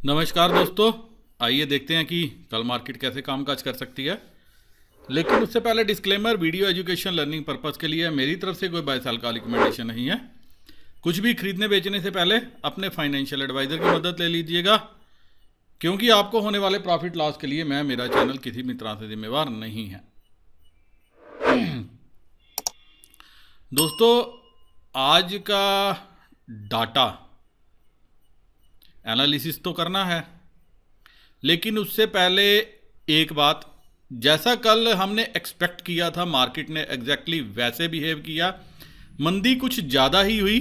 नमस्कार दोस्तों, आइए देखते हैं कि कल मार्केट कैसे कामकाज कर सकती है। लेकिन उससे पहले disclaimer, video education learning purpose के लिए है। मेरी तरफ से कोई बाय साल का रिकमेंडेशन नहीं है। कुछ भी खरीदने बेचने से पहले अपने फाइनेंशियल एडवाइज़र की मदद ले लीजिएगा, क्योंकि आपको होने वाले प्रॉफिट लॉस के लिए मेरा चैनल किसी भी तरह से जिम्मेवार नहीं है। दोस्तों, आज का डाटा एनालिसिस तो करना है, लेकिन उससे पहले एक बात, जैसा कल हमने एक्सपेक्ट किया था मार्केट ने एग्जैक्टली वैसे बिहेव किया। मंदी कुछ ज़्यादा ही हुई।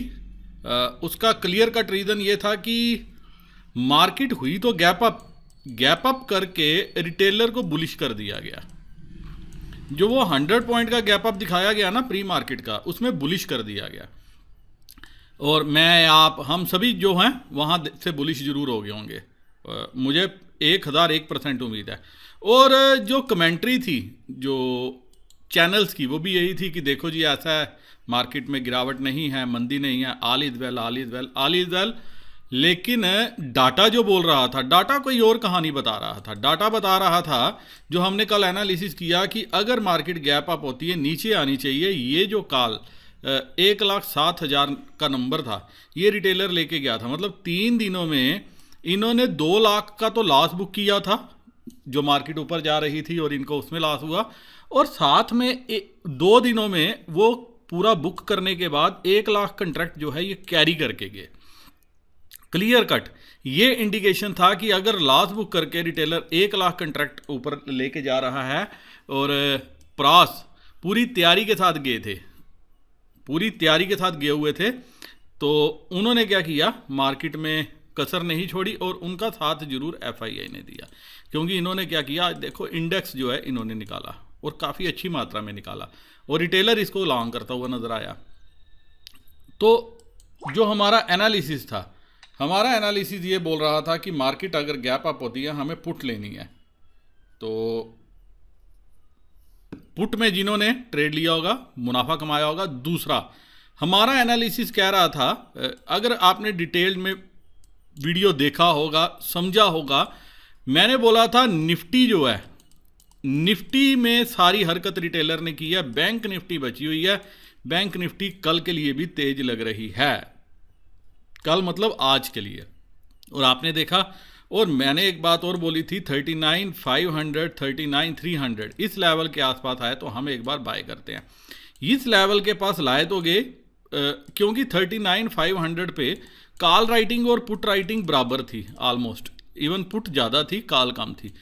उसका क्लियर कट रीज़न ये था कि मार्केट हुई तो गैप अप करके रिटेलर को बुलिश कर दिया गया। जो वो 100 पॉइंट का गैप अप दिखाया गया ना प्री मार्केट का, उसमें बुलिश कर दिया गया। और मैं हम सभी जो हैं वहाँ से बुलिश ज़रूर हो गए होंगे। मुझे 1001% उम्मीद है। और जो कमेंट्री थी जो चैनल्स की, वो भी यही थी कि देखो जी, ऐसा है, मार्केट में गिरावट नहीं है, मंदी नहीं है, all is well, all is well, all is well. लेकिन डाटा जो बोल रहा था, डाटा कोई और कहानी बता रहा था। डाटा बता रहा था, जो हमने कल एनालिसिस किया, कि अगर मार्केट गैप अप होती है, नीचे आनी चाहिए। ये जो कॉल 1,07,000 का नंबर था, ये रिटेलर लेके गया था। मतलब 3 दिनों में इन्होंने 2 लाख का तो लॉस बुक किया था, जो मार्केट ऊपर जा रही थी और इनको उसमें लॉस हुआ। और साथ में 2 दिनों में वो पूरा बुक करने के बाद 1 लाख कंट्रैक्ट जो है ये कैरी करके गए। क्लियर कट ये इंडिकेशन था कि अगर लॉस बुक करके रिटेलर 1 लाख कंट्रैक्ट ऊपर लेके जा रहा है, और प्रास पूरी तैयारी के साथ गए थे, पूरी तैयारी के साथ गए हुए थे, तो उन्होंने क्या किया, मार्केट में कसर नहीं छोड़ी। और उनका साथ जरूर एफआईआई ने दिया, क्योंकि इन्होंने क्या किया, देखो इंडेक्स जो है इन्होंने निकाला और काफ़ी अच्छी मात्रा में निकाला, और रिटेलर इसको लॉन्ग करता हुआ नजर आया। तो जो हमारा एनालिसिस था, हमारा एनालिसिस ये बोल रहा था कि मार्केट अगर गैप अप होती है, हमें पुट लेनी है। तो पुट में जिन्होंने ट्रेड लिया होगा, मुनाफा कमाया होगा। दूसरा, हमारा एनालिसिस कह रहा था, अगर आपने डिटेल्ड में वीडियो देखा होगा, समझा होगा, मैंने बोला था निफ्टी जो है, निफ्टी में सारी हरकत रिटेलर ने की है। बैंक निफ्टी बची हुई है। बैंक निफ्टी कल के लिए भी तेज लग रही है। कल मतलब आज के लिए। और आपने देखा, और मैंने एक बात और बोली थी, 39,500, 39,300 इस लेवल के आसपास आए तो हम एक बार बाय करते हैं। इस लेवल के पास लाए तो गए, क्योंकि 39,500 पे कॉल राइटिंग और पुट राइटिंग बराबर थी ऑलमोस्ट। इवन पुट ज़्यादा थी, कॉल कम थी।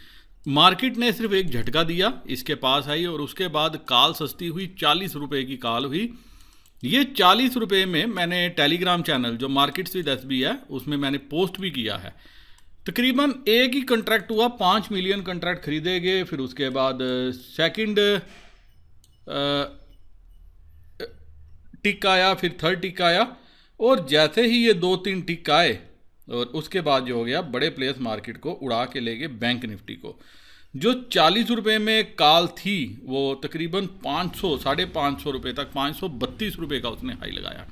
मार्केट ने सिर्फ एक झटका दिया, इसके पास आई, और उसके बाद कॉल सस्ती हुई। 40 रुपये की कॉल हुई। ये 40 रुपये में मैंने टेलीग्राम चैनल जो मार्केट्स विद एसबी है, उसमें मैंने पोस्ट भी किया है। तकरीबन एक ही कंट्रैक्ट हुआ, 5 मिलियन कंट्रैक्ट खरीदे गए। फिर उसके बाद सेकंड टिक आया, फिर थर्ड टिक आया, और जैसे ही ये 2-3 टिक आए, और उसके बाद जो हो गया, बड़े प्लेयर्स मार्केट को उड़ा के ले गए बैंक निफ्टी को। जो 40 रुपये में कॉल थी, वो तकरीबन 500, 550 रुपये तक, 532 रुपये का उसने हाई लगाया।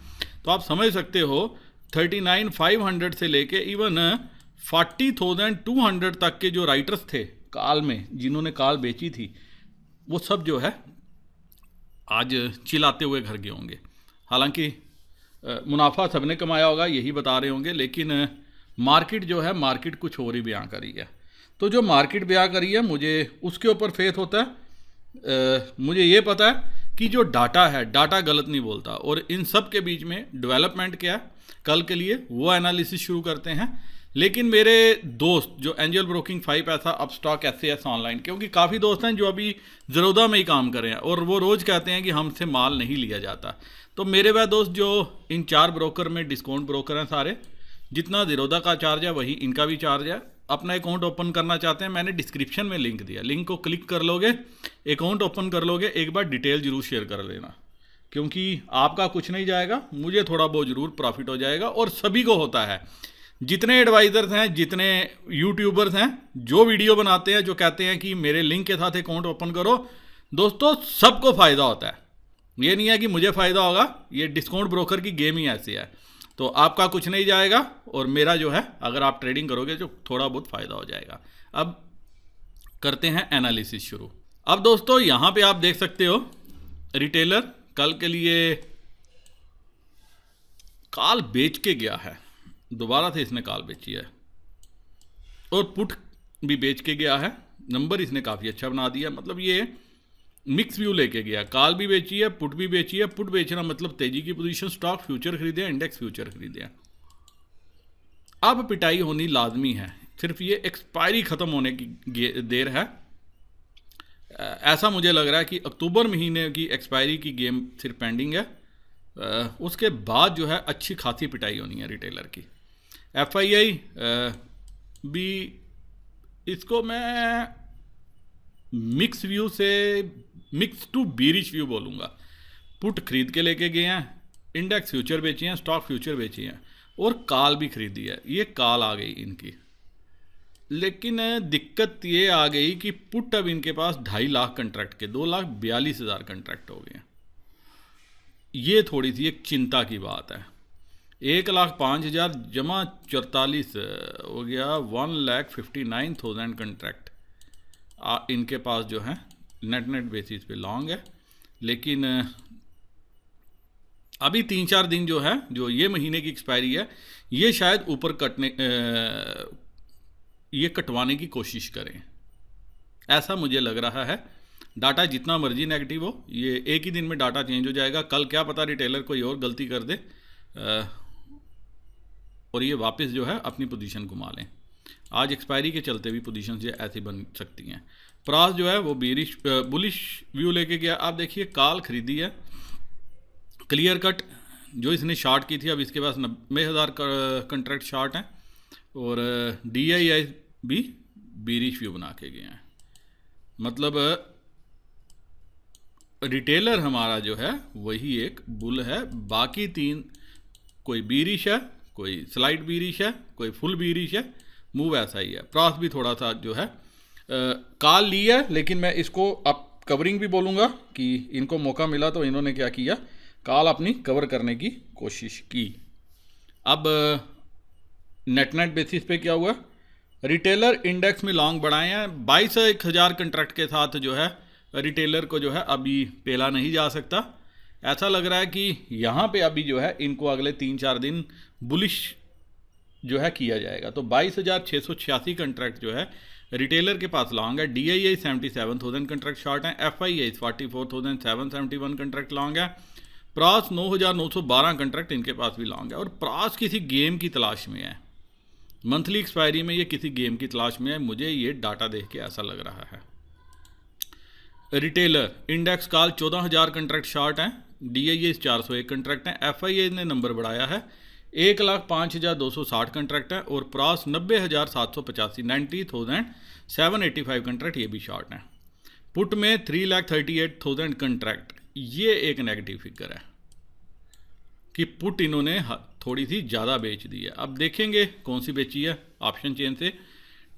तो आप समझ सकते हो, 39,500 से लेके इवन 40,200 तक के जो राइटर्स थे कॉल में, जिन्होंने कॉल बेची थी, वो सब जो है आज चिल्लाते हुए घर गए होंगे। हालांकि मुनाफा सबने कमाया होगा, यही बता रहे होंगे, लेकिन मार्केट जो है, मार्केट कुछ और ही बयां करी है। तो जो मार्केट बयां करी है, मुझे उसके ऊपर फेथ होता है। मुझे ये पता है कि जो डाटा है, डाटा गलत नहीं बोलता। और इन सब के बीच में डेवलपमेंट क्या है कल के लिए, वो एनालिसिस शुरू करते हैं। लेकिन मेरे दोस्त जो एंजल ब्रोकिंग 5 पैसा, अपस्टॉक, SAS ऑनलाइन, क्योंकि काफ़ी दोस्त हैं जो अभी ज़रोदा में ही काम कर रहे हैं, और वो रोज़ कहते हैं कि हमसे माल नहीं लिया जाता। तो मेरे वह दोस्त जो इन 4 ब्रोकर में डिस्काउंट ब्रोकर हैं सारे, जितना ज़रोदा का चार्ज है वही इनका भी चार्ज है। अपना अकाउंट ओपन करना चाहते हैं, मैंने डिस्क्रिप्शन में लिंक दिया, लिंक को क्लिक कर लोगे, अकाउंट ओपन कर लोगे। एक बार डिटेल ज़रूर शेयर कर लेना, क्योंकि आपका कुछ नहीं जाएगा, मुझे थोड़ा बहुत ज़रूर प्रॉफिट हो जाएगा। और सभी को होता है, जितने एडवाइज़र्स हैं, जितने यूट्यूबर्स हैं, जो वीडियो बनाते हैं, जो कहते हैं कि मेरे लिंक के साथ अकाउंट ओपन करो, दोस्तों सबको फ़ायदा होता है। ये नहीं है कि मुझे फ़ायदा होगा, ये डिस्काउंट ब्रोकर की गेम ही ऐसी है। तो आपका कुछ नहीं जाएगा और मेरा जो है, अगर आप ट्रेडिंग करोगे तो थोड़ा बहुत फ़ायदा हो जाएगा। अब करते हैं एनालिसिस शुरू। अब दोस्तों यहाँ पे आप देख सकते हो रिटेलर कल के लिए कॉल बेच के गया है, दोबारा से इसने कॉल बेची है और पुट भी बेच के गया है। नंबर इसने काफ़ी अच्छा बना दिया, मतलब ये मिक्स व्यू लेके गया, कॉल भी बेची है, पुट भी बेची है। पुट बेचना मतलब तेजी की पोजीशन, स्टॉक फ्यूचर खरीदे, इंडेक्स फ्यूचर खरीदे। अब पिटाई होनी लाजमी है, सिर्फ ये एक्सपायरी ख़त्म होने की देर है। ऐसा मुझे लग रहा है कि अक्टूबर महीने की एक्सपायरी की गेम सिर्फ पेंडिंग है, उसके बाद जो है अच्छी खासी पिटाई होनी है रिटेलर की। FII भी, इसको मैं मिक्स व्यू से मिक्स टू बीरिश व्यू बोलूँगा। पुट खरीद के लेके गए हैं, इंडेक्स फ्यूचर बेची हैं, स्टॉक फ्यूचर बेची हैं और कॉल भी खरीदी है। ये कॉल आ गई इनकी, लेकिन दिक्कत ये आ गई कि पुट अब इनके पास 2.5 लाख कंट्रैक्ट के 2,42,000 कंट्रैक्ट हो गए हैं। ये थोड़ी सी एक चिंता की बात है। 1,05,000 जमा 44 हो गया, 1,59,000 कंट्रैक्ट इनके पास जो है नेट बेसिस पे लॉन्ग है। लेकिन अभी 3-4 दिन जो है, जो ये महीने की एक्सपायरी है, ये शायद ऊपर ये कटवाने की कोशिश करें, ऐसा मुझे लग रहा है। डाटा जितना मर्जी नेगेटिव हो, ये एक ही दिन में डाटा चेंज हो जाएगा। कल क्या पता रिटेलर कोई और गलती कर दे और ये वापस जो है अपनी पोजीशन घुमा लें। आज एक्सपायरी के चलते भी पोजीशन ये ऐसी बन सकती हैं। प्रास जो है वो बुलिश व्यू लेके गया। आप देखिए कॉल खरीदी है, क्लियर कट जो इसने शॉर्ट की थी, अब इसके पास 90,000 कंट्रैक्ट शॉर्ट हैं और DII भी बीरिश व्यू बना के गए हैं। मतलब रिटेलर हमारा जो है वही एक बुल है, बाकी 3 कोई बीरिश है, कोई स्लाइड बीरिश है, कोई फुल बीरिश है, मूव ऐसा ही है। प्रास भी थोड़ा सा जो है कॉल ली है, लेकिन मैं इसको अब कवरिंग भी बोलूँगा कि इनको मौका मिला तो इन्होंने क्या किया, कॉल अपनी कवर करने की कोशिश की। अब नेट बेसिस पे क्या हुआ, रिटेलर इंडेक्स में लॉन्ग बढ़ाए हैं। 22,000 कंट्रैक्ट के साथ जो है रिटेलर को जो है अभी पेला नहीं जा सकता। ऐसा लग रहा है कि यहाँ पे अभी जो है इनको अगले 3-4 दिन बुलिश जो है किया जाएगा। तो 22,686 कंट्रैक्ट जो है रिटेलर के पास लॉन्ग है। DII 77,000 कंट्रैक्ट शॉर्ट हैं। FII 44,771 कंट्रैक्ट लॉन्ग है। प्रास 9,912 कंट्रैक्ट इनके पास भी लॉन्ग है। और प्रास किसी गेम की तलाश में है, मंथली एक्सपायरी में ये किसी गेम की तलाश में है, मुझे ये डाटा देख के ऐसा लग रहा है। Retailer index call 14,000 contract short हैं, DII 401 कंट्रैक्ट हैं। FII ने नंबर बढ़ाया है, 1,05,260 कंट्रैक्ट है और प्रास 90,785 90,785 कंट्रैक्ट ये भी शॉर्ट हैं। पुट में 3,38,000 कंट्रैक्ट, ये एक नेगेटिव फिगर है कि पुट इन्होंने थोड़ी सी ज़्यादा बेच दी है। अब देखेंगे कौन सी बेची है ऑप्शन चेन से।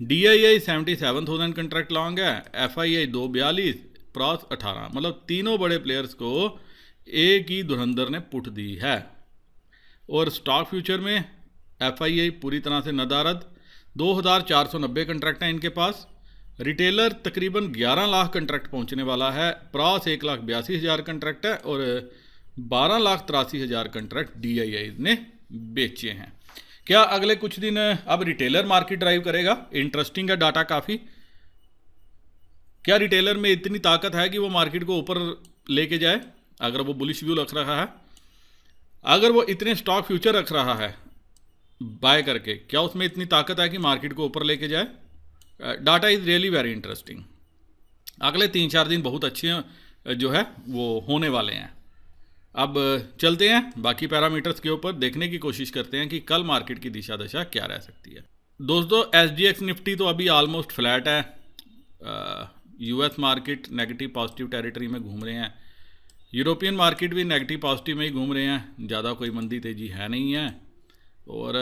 DII 77,000 कंट्रैक्ट लॉन्ग है, FII 242, प्रास 18, मतलब तीनों बड़े प्लेयर्स को एक ही धुरंधर ने पुट दी है। और स्टॉक फ्यूचर में FII पूरी तरह से नदारद, 2,490 कंट्रैक्ट हैं इनके पास। रिटेलर तकरीबन 11 लाख कंट्रैक्ट पहुंचने वाला है। प्रास 1,82,000 कंट्रैक्ट है और 12,83,000 कंट्रैक्ट DII ने बेचे हैं। क्या अगले कुछ दिन अब रिटेलर मार्केट ड्राइव करेगा? इंटरेस्टिंग है डाटा काफ़ी। क्या रिटेलर में इतनी ताकत है कि वो मार्केट को ऊपर लेके जाए? अगर वो बुलिश व्यू रख रहा है, अगर वो इतने स्टॉक फ्यूचर रख रहा है बाय करके, क्या उसमें इतनी ताकत है कि मार्केट को ऊपर लेके जाए? Data is really very interesting. अगले 3-4 दिन बहुत अच्छे जो है वो होने वाले हैं। अब चलते हैं बाकी पैरामीटर्स के ऊपर, देखने की कोशिश करते हैं कि कल मार्केट की दिशा दशा क्या रह सकती है। दोस्तों SGX निफ्टी तो अभी ऑलमोस्ट फ्लैट है। US market negative positive territory में घूम रहे हैं, यूरोपियन मार्केट भी नेगेटिव पॉजिटिव में ही घूम रहे हैं, ज़्यादा कोई मंदी तेज़ी है नहीं है। और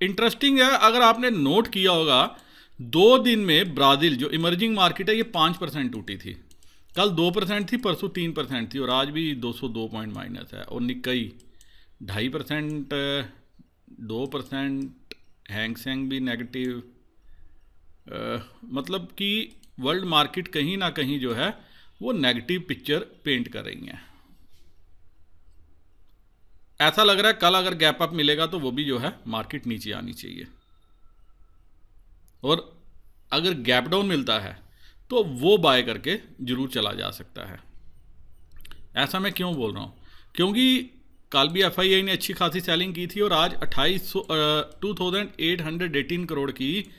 इंटरेस्टिंग है, अगर आपने नोट किया होगा 2 दिन में ब्राज़ील जो इमर्जिंग मार्केट है ये 5% टूटी थी। कल 2% थी, परसों 3% थी और आज भी 202 पॉइंट माइनस है। और निक्कई 2.5%, 2%, हैंग सेंग भी नेगेटिव। मतलब कि वर्ल्ड मार्केट कहीं ना कहीं जो है वो नेगेटिव पिक्चर पेंट कर रही हैं। ऐसा लग रहा है कल अगर गैप अप मिलेगा तो वो भी जो है मार्केट नीचे आनी चाहिए, और अगर गैप डाउन मिलता है तो वो बाय करके ज़रूर चला जा सकता है। ऐसा मैं क्यों बोल रहा हूँ, क्योंकि कल भी FII ने अच्छी खासी सेलिंग की थी और आज 2818 करोड़ की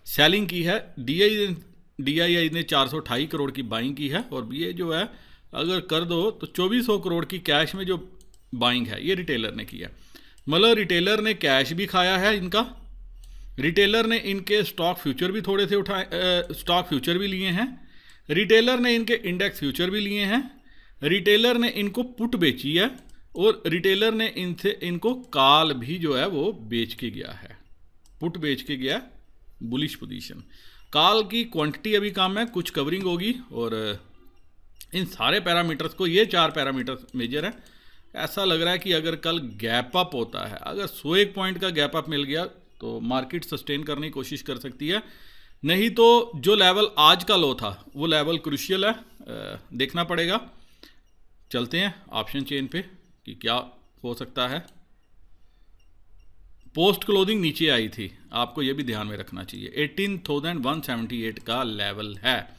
सेलिंग की है। DII ने 428 करोड़ की बाइंग की है, और ये जो है अगर कर दो तो 2400 करोड़ की कैश में जो बाइंग है ये रिटेलर ने की है। मतलब रिटेलर ने कैश भी खाया है इनका, रिटेलर ने इनके स्टॉक फ्यूचर भी थोड़े से उठाए, स्टॉक फ्यूचर भी लिए हैं, रिटेलर ने इनके इंडेक्स फ्यूचर भी लिए हैं, रिटेलर ने इनको पुट बेची है, और रिटेलर ने इनको कॉल भी जो है वो बेच के गया है, पुट बेच के गया, बुलिश पोजीशन। कॉल की क्वांटिटी अभी कम है, कुछ कवरिंग होगी, और इन सारे पैरामीटर्स को, ये 4 पैरामीटर्स मेजर है। ऐसा लग रहा है कि अगर कल गैप अप होता है, अगर 101 पॉइंट का गैप अप मिल गया तो मार्केट सस्टेन करने की कोशिश कर सकती है, नहीं तो जो लेवल आज का लो था वो लेवल क्रूशियल है, देखना पड़ेगा। चलते हैं ऑप्शन चेन पे कि क्या हो सकता है। पोस्ट क्लोजिंग नीचे आई थी, आपको ये भी ध्यान में रखना चाहिए, 18,178 का लेवल है।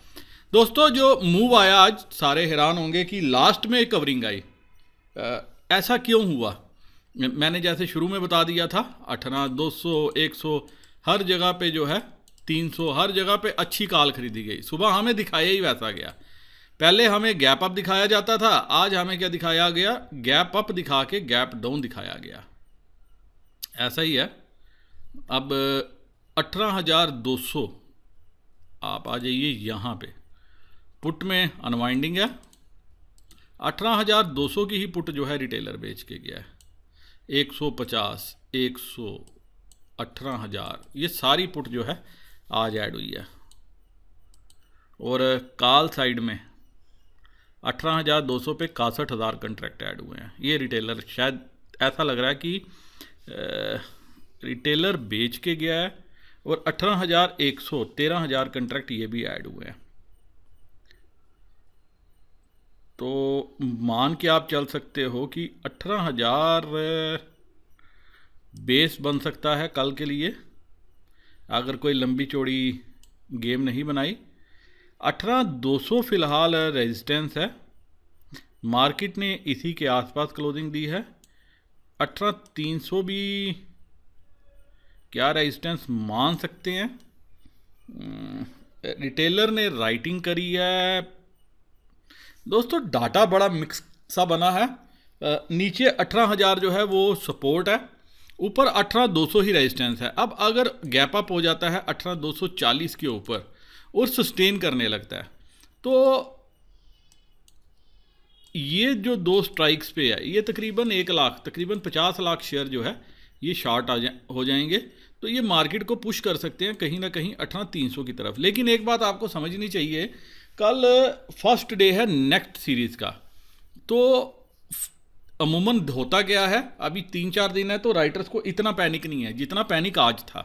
दोस्तों जो मूव आया आज, सारे हैरान होंगे कि लास्ट में कवरिंग आई। ऐसा क्यों हुआ? मैंने जैसे शुरू में बता दिया था, 18, 200, 100 हर जगह पे जो है, 300 हर जगह पे अच्छी कॉल खरीदी गई। सुबह हमें दिखाया ही वैसा गया, पहले हमें गैप अप दिखाया जाता था, आज हमें क्या दिखाया गया? गैप अप दिखा के गैप डाउन दिखाया गया। ऐसा ही है। अब 18,200 आप आ जाइए यहाँ पे, पुट में अनवाइंडिंग है, 18,200 की ही पुट जो है रिटेलर बेच के गया है। 150, 100, 18,000 ये सारी पुट जो है आज ऐड हुई है, और कॉल साइड में 18,200 पे 61,000 कंट्रैक्ट ऐड हुए हैं। ये रिटेलर, शायद ऐसा लग रहा है कि रिटेलर बेच के गया है, और 18,100 13,000 कंट्रैक्ट ये भी ऐड हुए हैं। तो मान के आप चल सकते हो कि 18,000 बेस बन सकता है कल के लिए, अगर कोई लंबी चौड़ी गेम नहीं बनाई। 18,200 फ़िलहाल रेजिस्टेंस है, मार्केट ने इसी के आसपास क्लोजिंग दी है। 18,300 भी क्या रेजिस्टेंस मान सकते हैं। रिटेलर ने राइटिंग करी है। दोस्तों डाटा बड़ा मिक्स सा बना है, नीचे 18,000 जो है वो सपोर्ट है, ऊपर 18,200 ही रेजिस्टेंस है। अब अगर गैप अप हो जाता है 18,240 के ऊपर और सस्टेन करने लगता है, तो ये जो 2 स्ट्राइक्स पे है, ये तकरीबन 1 लाख, तकरीबन 50 लाख शेयर जो है ये शॉर्ट हो जाएंगे। तो ये मार्केट को पुश कर सकते हैं कहीं ना कहीं 18,300 की तरफ। लेकिन एक बात आपको समझनी चाहिए, कल फर्स्ट डे है नेक्स्ट सीरीज़ का, तो अमूमन होता क्या है, अभी 3-4 दिन है, तो राइटर्स को इतना पैनिक नहीं है जितना पैनिक आज था,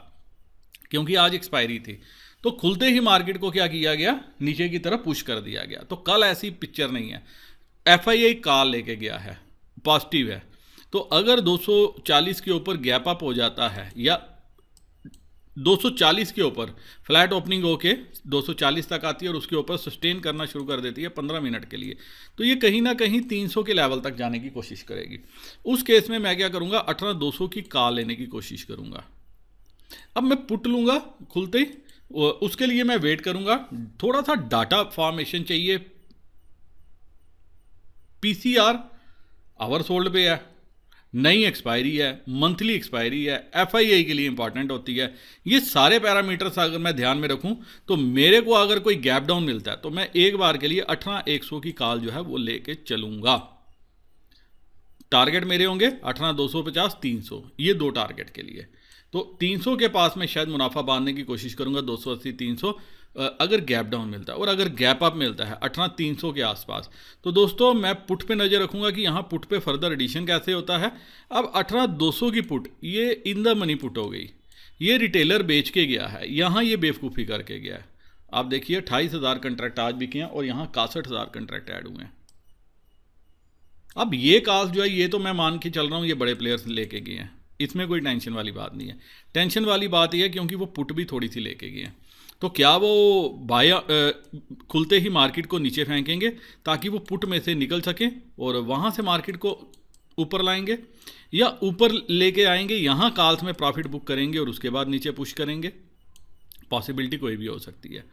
क्योंकि आज एक्सपायरी थी। तो खुलते ही मार्केट को क्या किया गया, नीचे की तरफ पुश कर दिया गया। तो कल ऐसी पिक्चर नहीं है। FII कॉल लेके गया है, पॉजिटिव है। तो अगर 240 के ऊपर गैप अप हो जाता है, या 240 के ऊपर फ्लैट ओपनिंग होके 240 तक आती है और उसके ऊपर सस्टेन करना शुरू कर देती है 15 मिनट के लिए, तो ये कहीं ना कहीं 300 के लेवल तक जाने की कोशिश करेगी। उस केस में मैं क्या करूँगा, 18,200 की कॉल लेने की कोशिश करूँगा। अब मैं पुट लूँगा खुलते ही, उसके लिए मैं वेट करूँगा। थोड़ा सा डाटा फॉर्मेशन चाहिए। PCR आवर सोल्ड पे है, नई एक्सपायरी है, मंथली एक्सपायरी है, FII के लिए इंपॉर्टेंट होती है। ये सारे पैरामीटर्स अगर मैं ध्यान में रखूं, तो मेरे को अगर कोई गैप डाउन मिलता है तो मैं एक बार के लिए 18,100 की कॉल जो है वो लेके चलूंगा। टारगेट मेरे होंगे 18,250, 300, ये 2 टारगेट के लिए। तो 300 के पास मैं शायद मुनाफा बांधने की कोशिश करूंगा, 280 300 अगर गैप डाउन मिलता है, और अगर गैप अप मिलता है 18,300 के आसपास, तो दोस्तों मैं पुट पे नज़र रखूंगा कि यहाँ पुट पे फर्दर एडिशन कैसे होता है। अब 18,200 की पुट ये इन द मनी पुट हो गई, ये रिटेलर बेच के गया है, यहाँ ये बेवकूफ़ी करके गया है। आप देखिए 28,000 कंट्रैक्ट आज बिके हैं और यहाँ 61,000 कंट्रैक्ट ऐड हुए हैं। अब ये कॉल जो है ये तो मैं मान के चल रहा हूँ ये बड़े प्लेयर्स लेके गए हैं, इसमें कोई टेंशन वाली बात नहीं है। टेंशन वाली बात यह है क्योंकि वो पुट भी थोड़ी सी लेके गए हैं, तो क्या वो बाय खुलते ही मार्केट को नीचे फेंकेंगे ताकि वो पुट में से निकल सकें और वहाँ से मार्केट को ऊपर लाएंगे, या ऊपर लेके आएंगे, यहाँ कॉल्स में प्रॉफिट बुक करेंगे और उसके बाद नीचे पुश करेंगे। पॉसिबिलिटी कोई भी हो सकती है।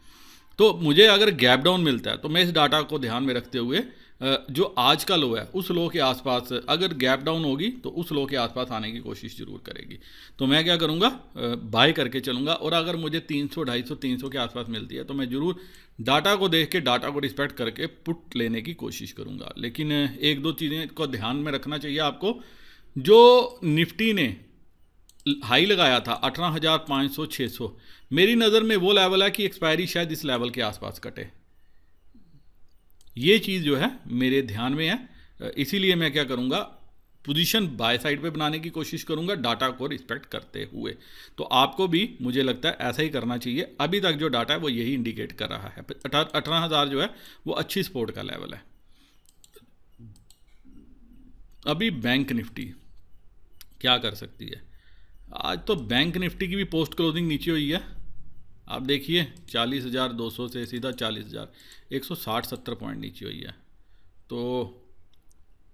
तो मुझे अगर गैप डाउन मिलता है तो मैं इस डाटा को ध्यान में रखते हुए जो आज का लो है उस लो के आसपास अगर गैप डाउन होगी तो उस लो के आसपास आने की कोशिश जरूर करेगी। तो मैं क्या करूँगा, बाय करके चलूँगा, और अगर मुझे 300 250 300 के आसपास मिलती है तो मैं ज़रूर डाटा को देख के, डाटा को रिस्पेक्ट करके पुट लेने की कोशिश करूँगा। लेकिन एक दो चीज़ें को ध्यान में रखना चाहिए आपको। जो निफ्टी ने हाई लगाया था 18,500 600, मेरी नज़र में वो लेवल है कि एक्सपायरी शायद इस लेवल के आसपास कटे, ये चीज़ जो है मेरे ध्यान में है। इसीलिए मैं क्या करूँगा, पोजीशन बाय साइड पे बनाने की कोशिश करूँगा डाटा को रिस्पेक्ट करते हुए। तो आपको भी मुझे लगता है ऐसा ही करना चाहिए। अभी तक जो डाटा है वो यही इंडिकेट कर रहा है। 18,000 जो है वो अच्छी सपोर्ट का लेवल है। अभी बैंक निफ्टी क्या कर सकती है, आज तो बैंक निफ्टी की भी पोस्ट क्लोजिंग नीचे हुई है। आप देखिए 40,200 से सीधा 40,000, 160-70 पॉइंट नीचे हुई है। तो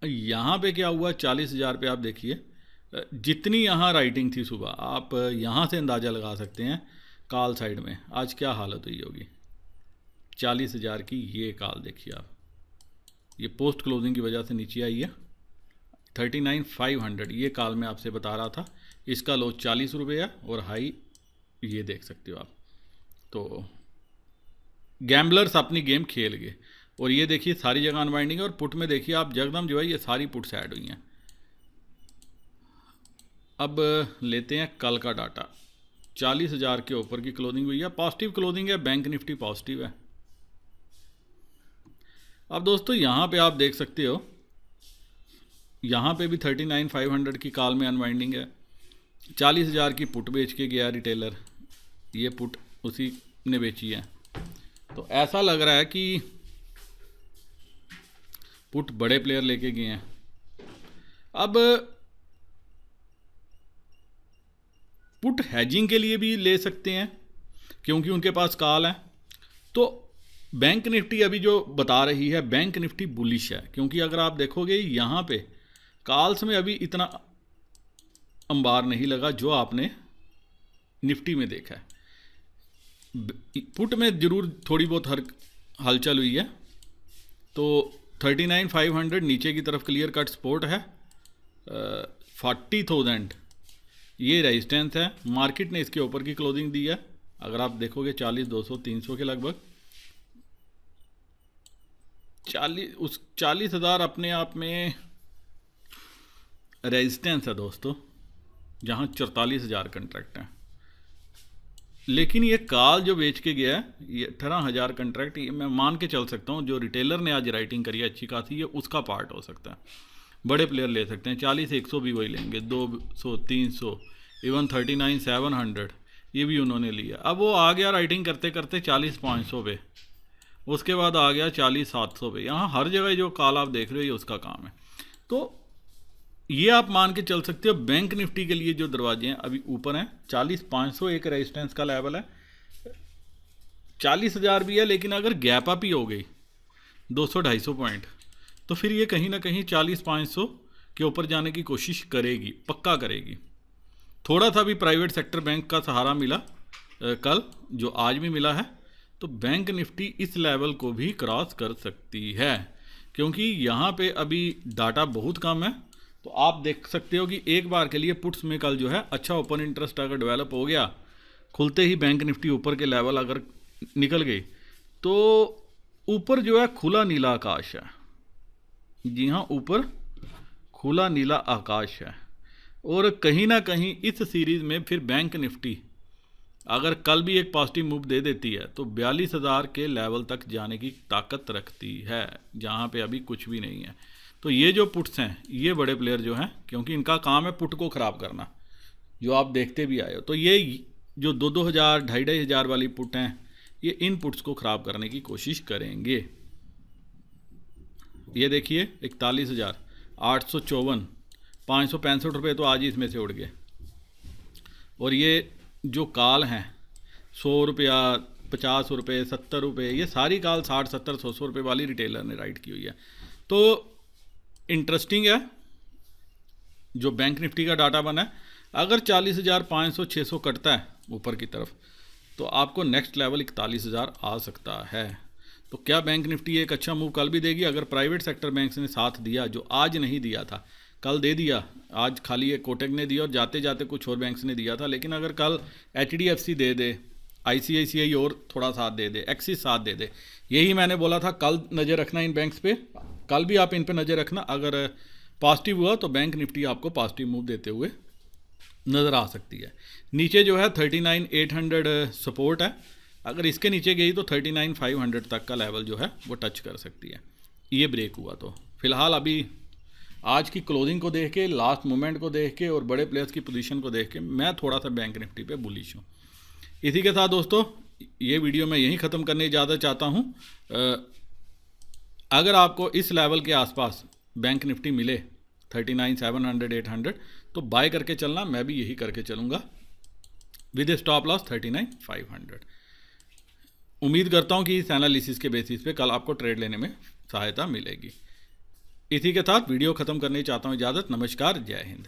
यहाँ पे क्या हुआ, 40,000 पे आप देखिए जितनी यहाँ राइटिंग थी सुबह, आप यहाँ से अंदाज़ा लगा सकते हैं कॉल साइड में आज क्या हालत हुई होगी। 40,000 की ये कॉल देखिए आप, ये पोस्ट क्लोजिंग की वजह से नीचे आई है। 39,500 ये कॉल मैं आपसे बता रहा था, इसका लो 40 रुपये है और हाई ये देख सकते हो आप। तो गैम्बलर्स अपनी गेम खेल गए, और ये देखिए सारी जगह अनवाइंडिंग है। और पुट में देखिए आप जगदम जो है ये सारी पुट्स ऐड हुई हैं। अब लेते हैं कल का डाटा। 40,000 के ऊपर की क्लोजिंग हुई है, पॉजिटिव क्लोजिंग है, बैंक निफ्टी पॉजिटिव है। अब दोस्तों यहाँ पे आप देख सकते हो, यहाँ पे भी 39,500 की कॉल में अनवाइंडिंग है। 40,000 की पुट बेच के गया रिटेलर, ये पुट उसी ने बेची है। तो ऐसा लग रहा है कि पुट बड़े प्लेयर लेके गए हैं। अब पुट हैजिंग के लिए भी ले सकते हैं क्योंकि उनके पास कॉल है। तो बैंक निफ्टी अभी जो बता रही है, बैंक निफ्टी बुलिश है, क्योंकि अगर आप देखोगे यहाँ पे कॉल्स में अभी इतना अंबार नहीं लगा जो आपने निफ्टी में देखा है। पुट में ज़रूर थोड़ी बहुत हलचल हुई है। तो 39,500 नीचे की तरफ क्लियर कट सपोर्ट है, 40,000 ये रेजिस्टेंस है। मार्केट ने इसके ऊपर की क्लोजिंग दी है, अगर आप देखोगे 40,200 300 के लगभग। 40,000 अपने आप में रेजिस्टेंस है दोस्तों, जहाँ 44,000 कंट्रैक्ट हैं। लेकिन ये कॉल जो बेच के गया है ये 18,000 कंट्रैक्ट, ये मैं मान के चल सकता हूँ जो रिटेलर ने आज राइटिंग करी है अच्छी खासी, ये उसका पार्ट हो सकता है। बड़े प्लेयर ले सकते हैं, 40-100 भी वही लेंगे, 200 300 इवन 39,700 ये भी उन्होंने लिया। अब वो आ गया राइटिंग करते करते 40,500 पे, उसके बाद आ गया 40,700 पे। यहाँ हर जगह जो कॉल आप देख रहे हो ये उसका काम है। तो ये आप मान के चल सकते हो बैंक निफ्टी के लिए जो दरवाजे हैं अभी ऊपर हैं। 40,500 एक रेजिस्टेंस का लेवल है, 40,000 भी है, लेकिन अगर गैप अप ही हो गई 200-250 पॉइंट तो फिर ये कहीं ना कहीं 40,500 के ऊपर जाने की कोशिश करेगी, पक्का करेगी। थोड़ा सा भी प्राइवेट सेक्टर बैंक का सहारा मिला कल, जो आज भी मिला है, तो बैंक निफ्टी इस लेवल को भी क्रॉस कर सकती है, क्योंकि यहाँ पे अभी डाटा बहुत कम है। तो आप देख सकते हो कि एक बार के लिए पुट्स में कल जो है अच्छा ओपन इंटरेस्ट अगर डेवलप हो गया, खुलते ही बैंक निफ्टी ऊपर के लेवल अगर निकल गई, तो ऊपर जो है खुला नीला आकाश है। जी हाँ, ऊपर खुला नीला आकाश है। और कहीं ना कहीं इस सीरीज़ में फिर बैंक निफ्टी अगर कल भी एक पॉजिटिव मूव दे देती है तो 42,000 के लेवल तक जाने की ताकत रखती है, जहाँ पे अभी कुछ भी नहीं है। तो ये जो पुट्स हैं ये बड़े प्लेयर जो हैं, क्योंकि इनका काम है पुट को ख़राब करना, जो आप देखते भी आए हो। तो ये जो 2,000 2,500 वाली पुट हैं ये इन पुट्स को ख़राब करने की कोशिश करेंगे। ये देखिए 41,854, 565 रुपये तो आज ही इसमें से उड़ गए। और ये जो काल हैं 100 रुपया, 50 रुपये, 70 रुपये, ये सारी काल 60, 70, 100 रुपये वाली रिटेलर ने राइट की हुई है। तो इंटरेस्टिंग है जो बैंक निफ्टी का डाटा बना है। अगर 40,500, 600 कटता है ऊपर की तरफ तो आपको नेक्स्ट लेवल 41,000 आ सकता है। तो क्या बैंक निफ्टी एक अच्छा मूव कल भी देगी? अगर प्राइवेट सेक्टर बैंक्स ने साथ दिया, जो आज नहीं दिया था, कल दे दिया, आज खाली एक कोटक ने दिया और जाते जाते कुछ और बैंक्स ने दिया था, लेकिन अगर कल HDFC दे दे, ICICI और थोड़ा साथ दे दे, एक्सिस साथ दे दे, यही मैंने बोला था कल नज़र रखना इन बैंक्स पे। कल भी आप इन पे नज़र रखना, अगर पॉजिटिव हुआ तो बैंक निफ्टी आपको पॉजिटिव मूव देते हुए नज़र आ सकती है। नीचे जो है 39,800 सपोर्ट है, अगर इसके नीचे गई तो 39,500 तक का लेवल जो है वो टच कर सकती है। ये ब्रेक हुआ तो फिलहाल अभी आज की क्लोजिंग को देख के, लास्ट मोमेंट को देख के और बड़े प्लेयर्स की पोजीशन को देख के मैं थोड़ा सा बैंक निफ्टी पे बुलिश हूँ। इसी के साथ दोस्तों ये वीडियो मैं यहीं ख़त्म करने ज़्यादा चाहता हूँ। अगर आपको इस लेवल के आसपास बैंक निफ्टी मिले 39,700, 800 तो बाय करके चलना, मैं भी यही करके चलूँगा विद ए स्टॉप लॉस 39,500। उम्मीद करता हूँ कि इस एनालिसिस के बेसिस पे कल आपको ट्रेड लेने में सहायता मिलेगी। इसी के साथ वीडियो ख़त्म करने चाहता हूँ, इजाज़त, नमस्कार, जय हिंद।